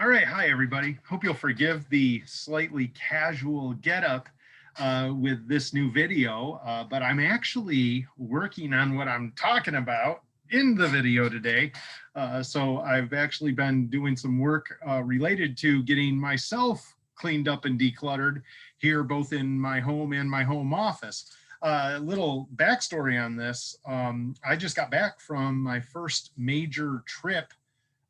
All right, hi everybody. Hope you'll forgive the slightly casual getup with this new video, but I'm actually working on what I'm talking about in the video today. So I've actually been doing some work related to getting myself cleaned up and decluttered here, both in my home and my home office. A little backstory on this. I just got back from my first major trip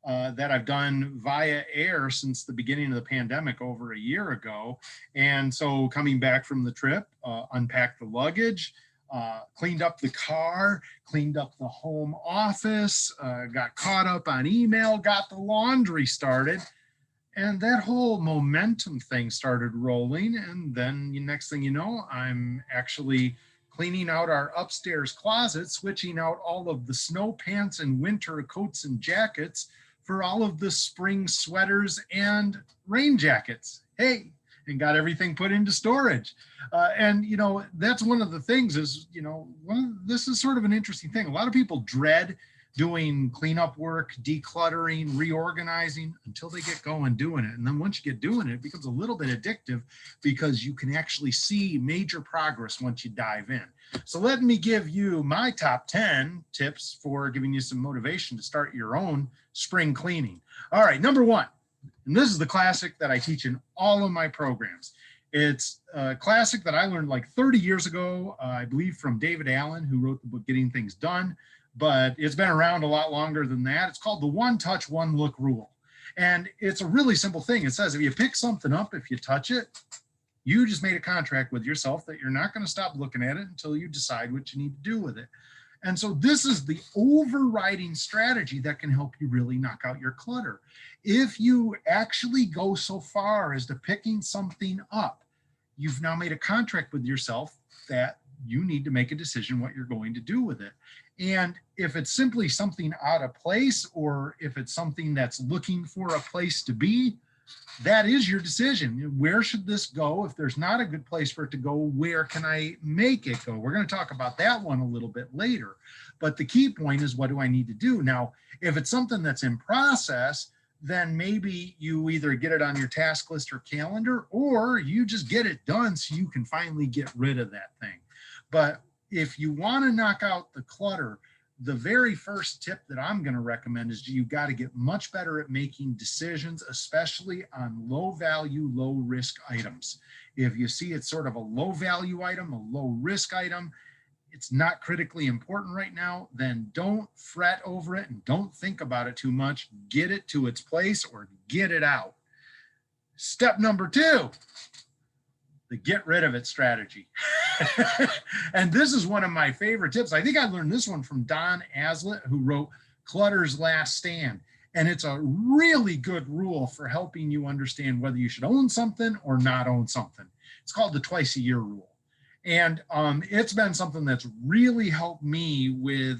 that I've done via air since the beginning of the pandemic over a year ago. And so coming back from the trip, unpacked the luggage, cleaned up the car, cleaned up the home office, got caught up on email, got the laundry started. And that whole momentum thing started rolling. And then the next thing you know, I'm actually cleaning out our upstairs closet, switching out all of the snow pants and winter coats and jackets for all of the spring sweaters and rain jackets. Hey, and got everything put into storage. And, that's one of the things is, this is sort of an interesting thing. A lot of people dread doing cleanup work, decluttering, reorganizing until they get going doing it. And then once you get doing it, it becomes a little bit addictive because you can actually see major progress once you dive in. So let me give you my top 10 tips for giving you some motivation to start your own spring cleaning. All right, number one, and this is the classic that I teach in all of my programs. It's a classic that I learned like 30 years ago, I believe from David Allen, who wrote the book Getting Things Done, but it's been around a lot longer than that. It's called the one touch, one look rule. And it's a really simple thing. It says if you pick something up, if you touch it, you just made a contract with yourself that you're not going to stop looking at it until you decide what you need to do with it. And so this is the overriding strategy that can help you really knock out your clutter. If you actually go so far as to picking something up, you've now made a contract with yourself that you need to make a decision what you're going to do with it. And if it's simply something out of place, or if it's something that's looking for a place to be, that is your decision. Where should this go? If there's not a good place for it to go, where can I make it go? We're going to talk about that one a little bit later. But the key point is, what do I need to do? Now, if it's something that's in process, then maybe you either get it on your task list or calendar, or you just get it done so you can finally get rid of that thing. But if you want to knock out the clutter, the very first tip that I'm going to recommend is you got to get much better at making decisions, especially on low value, low risk items. If you see it's sort of a low value item, a low risk item, it's not critically important right now, then don't fret over it and don't think about it too much. Get it to its place or get it out. Step number two, the get rid of it strategy. And this is one of my favorite tips. I think I learned this one from Don Aslett, who wrote Clutter's Last Stand. And it's a really good rule for helping you understand whether you should own something or not own something. It's called the twice a year rule. And it's been something that's really helped me with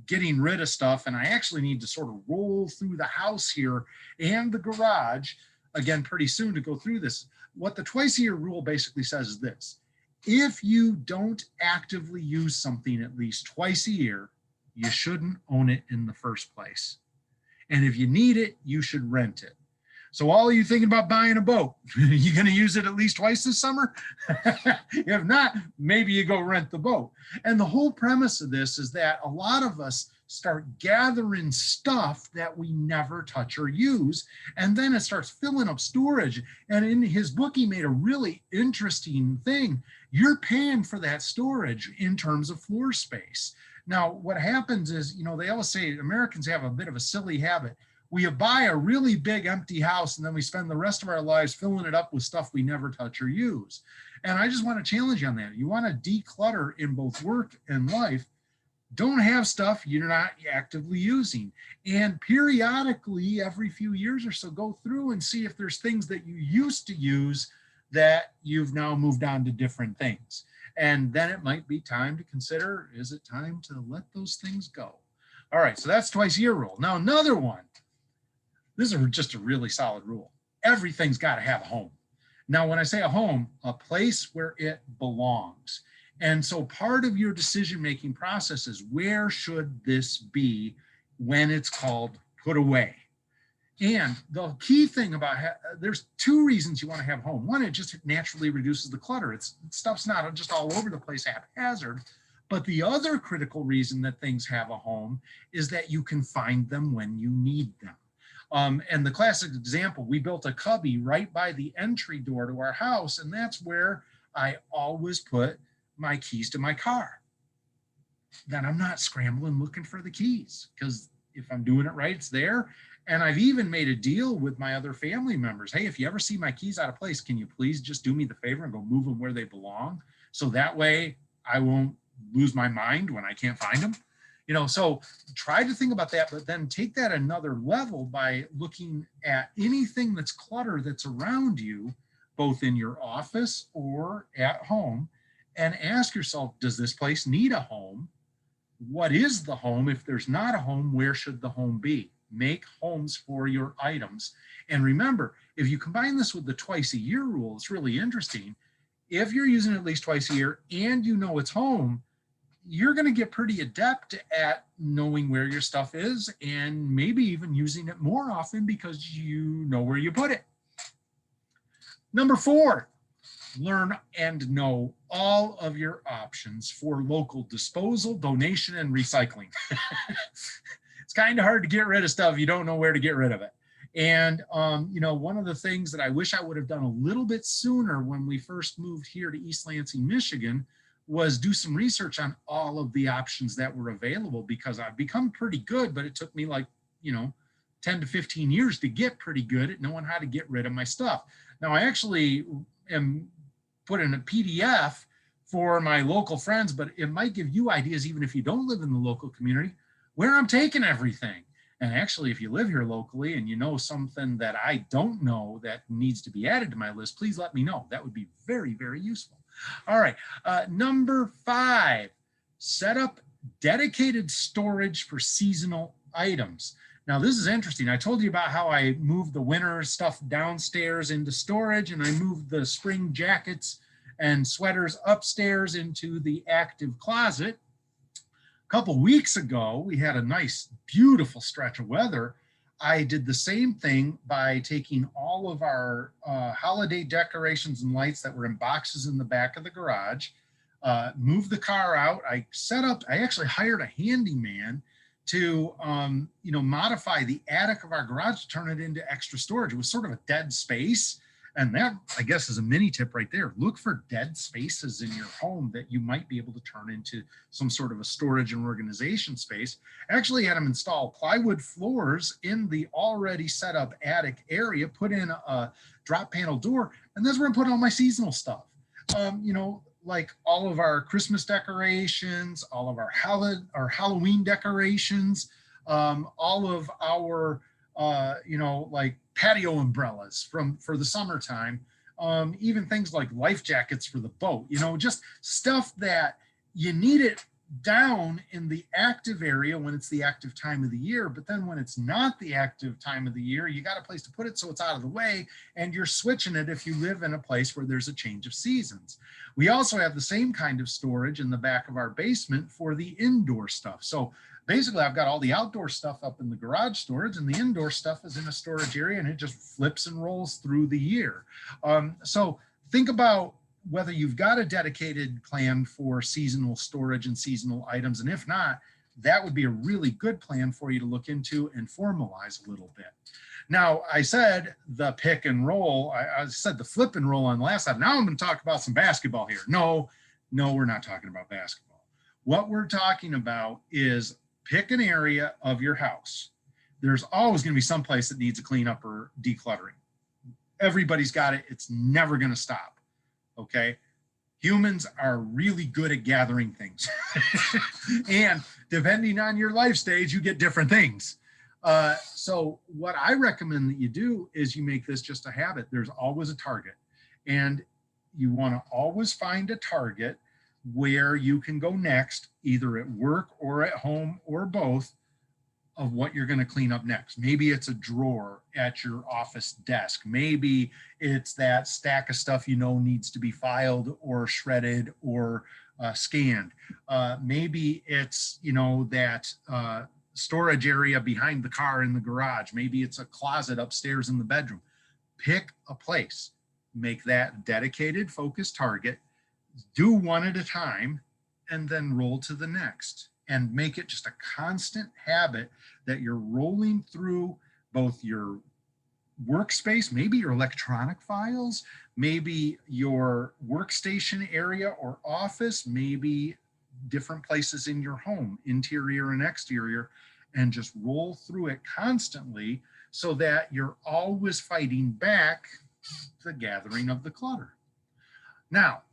getting rid of stuff. And I actually need to sort of roll through the house here and the garage again pretty soon to go through this. What the twice a year rule basically says is this: if you don't actively use something at least twice a year, you shouldn't own it in the first place. And if you need it, you should rent it. So all of you thinking about buying a boat, you going to use it at least twice this summer? If not, maybe you go rent the boat. And the whole premise of this is that a lot of us start gathering stuff that we never touch or use, and then it starts filling up storage. And in his book, he made a really interesting thing. You're paying for that storage in terms of floor space. Now, what happens is, they always say Americans have a bit of a silly habit. We buy a really big empty house and then we spend the rest of our lives filling it up with stuff we never touch or use. And I just want to challenge you on that. You want to declutter in both work and life. Don't have stuff you're not actively using. And periodically, every few years or so, go through and see if there's things that you used to use that you've now moved on to different things. And then it might be time to consider, is it time to let those things go? All right, so that's twice a year rule. Now, another one. This is just a really solid rule. Everything's got to have a home. Now, when I say a home, a place where it belongs. And so part of your decision-making process is, where should this be when it's called put away? And the key thing about, there's two reasons you want to have home. One, it just naturally reduces the clutter. Stuff's not just all over the place haphazard. But the other critical reason that things have a home is that you can find them when you need them. And the classic example, we built a cubby right by the entry door to our house, and that's where I always put my keys to my car. Then I'm not scrambling looking for the keys, because if I'm doing it right, it's there. And I've even made a deal with my other family members. Hey, if you ever see my keys out of place, can you please just do me the favor and go move them where they belong? So that way I won't lose my mind when I can't find them. You know, so try to think about that, but then take that another level by looking at anything that's clutter that's around you, both in your office or at home, and ask yourself, does this place need a home? What is the home? If there's not a home, where should the home be? Make homes for your items. And remember, if you combine this with the twice a year rule, it's really interesting. If you're using it at least twice a year and you know it's home, you're going to get pretty adept at knowing where your stuff is and maybe even using it more often because you know where you put it. Number 4, learn and know all of your options for local disposal, donation, and recycling. It's kind of hard to get rid of stuff if you don't know where to get rid of it. And, you know, one of the things that I wish I would have done a little bit sooner when we first moved here to East Lansing, Michigan, was do some research on all of the options that were available, because I've become pretty good, but it took me like, you know, 10 to 15 years to get pretty good at knowing how to get rid of my stuff. Now, I actually am put in a PDF for my local friends, but it might give you ideas, even if you don't live in the local community, where I'm taking everything. And actually, if you live here locally and you know something that I don't know that needs to be added to my list, please let me know. That would be very, very useful. All right, number 5, set up dedicated storage for seasonal items. Now, this is interesting. I told you about how I moved the winter stuff downstairs into storage, and I moved the spring jackets and sweaters upstairs into the active closet. A couple weeks ago, we had a nice, beautiful stretch of weather. I did the same thing by taking all of our holiday decorations and lights that were in boxes in the back of the garage, moved the car out. I actually hired a handyman to, you know, modify the attic of our garage to turn it into extra storage. It was sort of a dead space. And that, I guess, is a mini tip right there. Look for dead spaces in your home that you might be able to turn into some sort of a storage and organization space. Actually had them install plywood floors in the already set up attic area, put in a drop panel door, and that's where I put all my seasonal stuff. You know, like all of our Christmas decorations, all of our Halloween decorations, all of our, you know, like patio umbrellas for the summertime, even things like life jackets for the boat, you know, just stuff that you need it down in the active area when it's the active time of the year. But then when it's not the active time of the year, you got a place to put it so it's out of the way, and you're switching it if you live in a place where there's a change of seasons. We also have the same kind of storage in the back of our basement for the indoor stuff. So basically, I've got all the outdoor stuff up in the garage storage, and the indoor stuff is in a storage area, and it just flips and rolls through the year. So think about whether you've got a dedicated plan for seasonal storage and seasonal items, and if not, that would be a really good plan for you to look into and formalize a little bit. Now, I said the pick and roll, I said the flip and roll on the last time. Now I'm going to talk about some basketball here. No, we're not talking about basketball. What we're talking about is pick an area of your house. There's always going to be some place that needs a cleanup or decluttering. Everybody's got it. It's never going to stop. Okay. Humans are really good at gathering things. And depending on your life stage, you get different things. So what I recommend that you do is you make this just a habit. There's always a target, and you want to always find a target where you can go next, either at work or at home or both, of what you're going to clean up next. Maybe it's a drawer at your office desk. Maybe it's that stack of stuff you know needs to be filed or shredded or scanned. Maybe it's, you know, that storage area behind the car in the garage. Maybe it's a closet upstairs in the bedroom. Pick a place, make that dedicated focused target, do one at a time, and then roll to the next, and make it just a constant habit that you're rolling through both your workspace, maybe your electronic files, maybe your workstation area or office, maybe different places in your home, interior and exterior, and just roll through it constantly so that you're always fighting back the gathering of the clutter. Now,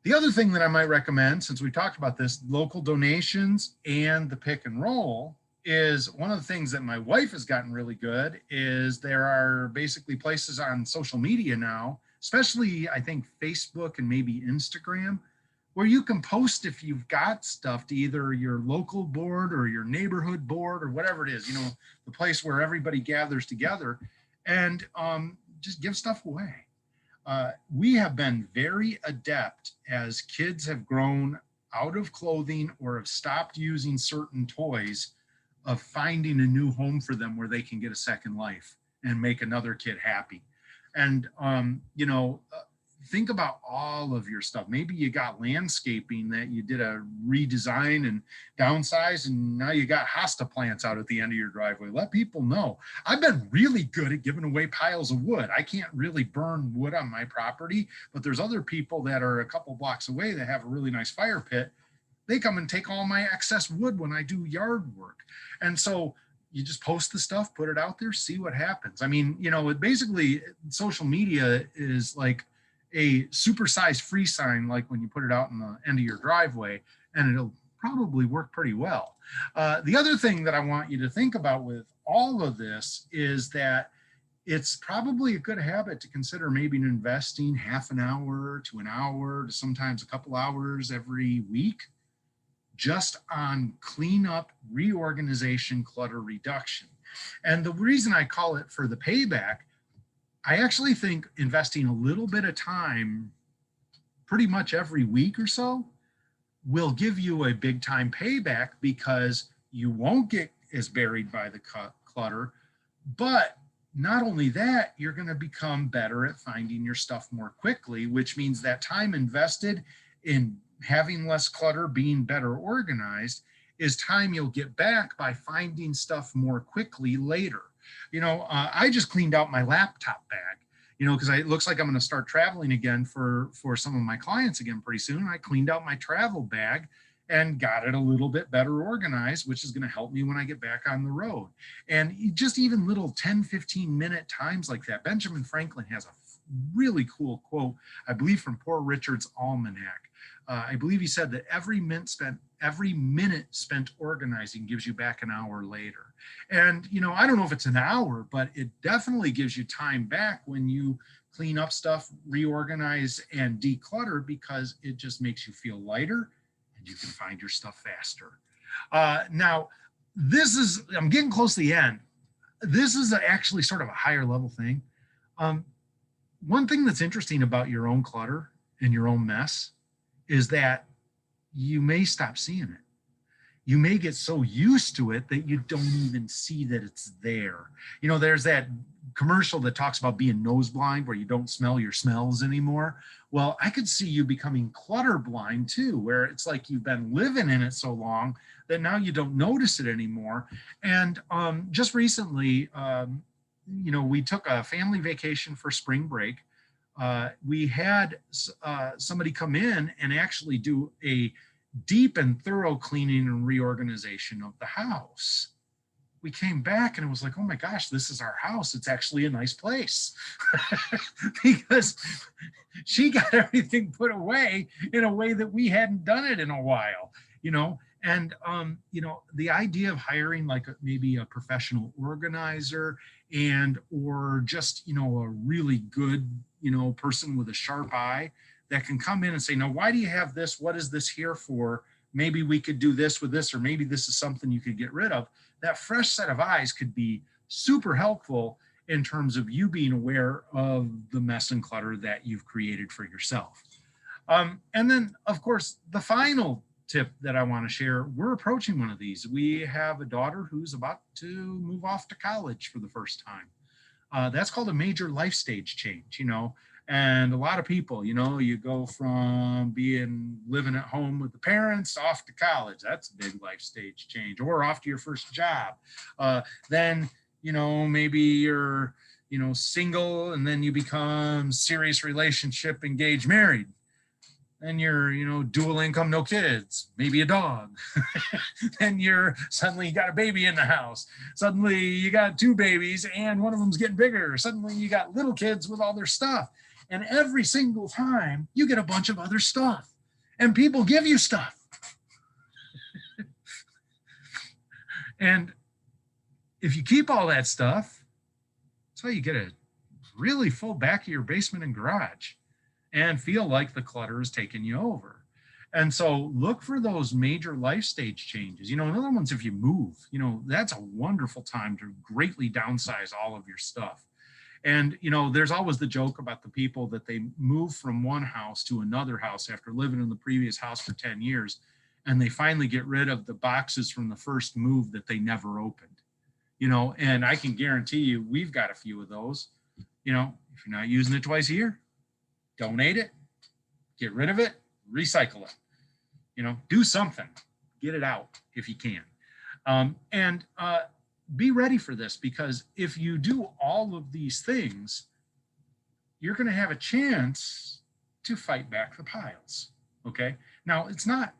the other thing that I might recommend, since we talked about this, local donations and the pick and roll, is one of the things that my wife has gotten really good is there are basically places on social media now, especially I think Facebook and maybe Instagram, where you can post if you've got stuff to either your local board or your neighborhood board or whatever it is, you know, the place where everybody gathers together, and just give stuff away. We have been very adept as kids have grown out of clothing or have stopped using certain toys of finding a new home for them where they can get a second life and make another kid happy. And, you know, think about all of your stuff. Maybe you got landscaping that you did a redesign and downsize, and now you got hosta plants out at the end of your driveway. Let people know. I've been really good at giving away piles of wood. I can't really burn wood on my property, but there's other people that are a couple blocks away that have a really nice fire pit. They come and take all my excess wood when I do yard work. And so you just post the stuff, put it out there, see what happens. I mean, you know, it basically, social media is like a supersized free sign, like when you put it out in the end of your driveway, and it'll probably work pretty well. The other thing that I want you to think about with all of this is that it's probably a good habit to consider maybe investing half an hour to an hour to sometimes a couple hours every week just on cleanup, reorganization, clutter reduction. And the reason I call it for the payback, I actually think investing a little bit of time pretty much every week or so will give you a big time payback, because you won't get as buried by the clutter, but not only that, you're going to become better at finding your stuff more quickly, which means that time invested in having less clutter, being better organized, is time you'll get back by finding stuff more quickly later. You know, I just cleaned out my laptop bag, you know, because it looks like I'm going to start traveling again for some of my clients again pretty soon. I cleaned out my travel bag and got it a little bit better organized, which is going to help me when I get back on the road. And just even little 10-15-minute times like that. Benjamin Franklin has a really cool quote, I believe from Poor Richard's Almanac. I believe he said that every minute spent organizing gives you back an hour later. And, you know, I don't know if it's an hour, but it definitely gives you time back when you clean up stuff, reorganize, and declutter, because it just makes you feel lighter and you can find your stuff faster. Now, I'm getting close to the end. This is actually sort of a higher level thing. One thing that's interesting about your own clutter and your own mess is that you may stop seeing it. You may get so used to it that you don't even see that it's there. You know, there's that commercial that talks about being nose blind, where you don't smell your smells anymore. Well, I could see you becoming clutter blind too, where it's like you've been living in it so long that now you don't notice it anymore. And just recently, you know, we took a family vacation for spring break. We had somebody come in and actually do a deep and thorough cleaning and reorganization of the house. We came back and it was like, oh my gosh, this is our house. It's actually a nice place. Because she got everything put away in a way that we hadn't done it in a while, you know. And, you know, the idea of hiring like maybe a professional organizer or just, you know, a really good, you know, person with a sharp eye that can come in and say, now, why do you have this? What is this here for? Maybe we could do this with this, or maybe this is something you could get rid of. That fresh set of eyes could be super helpful in terms of you being aware of the mess and clutter that you've created for yourself. And then, of course, the final tip that I want to share. We're approaching one of these. We have a daughter who's about to move off to college for the first time. That's called a major life stage change, you know. And a lot of people, you know, you go from living at home with the parents off to college. That's a big life stage change, or off to your first job. Then, you know, maybe you're, you know, single, and then you become serious relationship, engaged, married. Then you're, you know, dual income, no kids, maybe a dog. Then suddenly you got a baby in the house. Suddenly you got 2 babies and one of them's getting bigger. Suddenly you got little kids with all their stuff. And every single time you get a bunch of other stuff, and people give you stuff. And if you keep all that stuff, that's how you get a really full back of your basement and garage, and feel like the clutter is taking you over. And so look for those major life stage changes. You know, another one's if you move, you know, that's a wonderful time to greatly downsize all of your stuff. And, you know, there's always the joke about the people that they move from one house to another house after living in the previous house for 10 years, and they finally get rid of the boxes from the first move that they never opened. You know, and I can guarantee you, we've got a few of those. You know, if you're not using it twice a year, donate it, get rid of it, recycle it, you know, do something, get it out if you can. And be ready for this, because if you do all of these things, you're going to have a chance to fight back the piles. Okay. Now it's not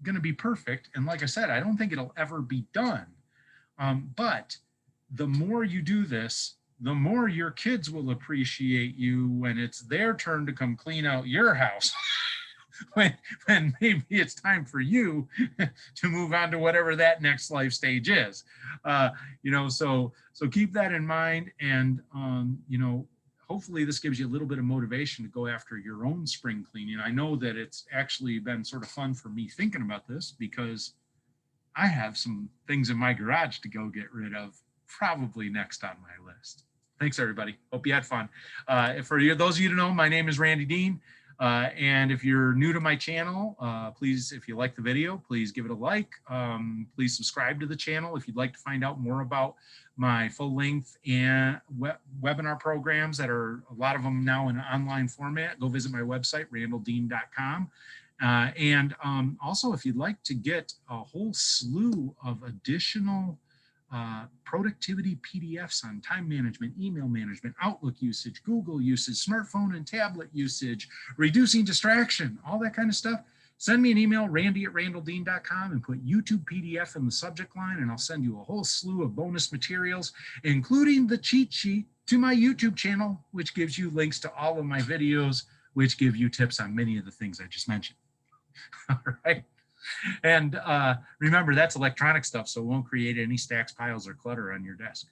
going to be perfect. And like I said, I don't think it'll ever be done. But the more you do this, the more your kids will appreciate you when it's their turn to come clean out your house. when maybe it's time for you to move on to whatever that next life stage is. You know, so keep that in mind. And, you know, hopefully this gives you a little bit of motivation to go after your own spring cleaning. I know that it's actually been sort of fun for me thinking about this, because I have some things in my garage to go get rid of, probably next on my list. Thanks, everybody. Hope you had fun. For those of you to know, my name is Randy Dean. And if you're new to my channel, please, if you like the video, please give it a like. Please subscribe to the channel if you'd like to find out more about my full-length and webinar programs that are, a lot of them now in online format. Go visit my website, randalldean.com. And also, if you'd like to get a whole slew of additional productivity PDFs on time management, email management, Outlook usage, Google usage, smartphone and tablet usage, reducing distraction, all that kind of stuff, send me an email, randy@randalldean.com, and put YouTube PDF in the subject line, and I'll send you a whole slew of bonus materials, including the cheat sheet to my YouTube channel, which gives you links to all of my videos, which give you tips on many of the things I just mentioned. All right. And remember, that's electronic stuff, so it won't create any stacks, piles, or clutter on your desk.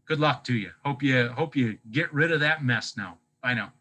Good luck to you. Hope you get rid of that mess now. Bye now.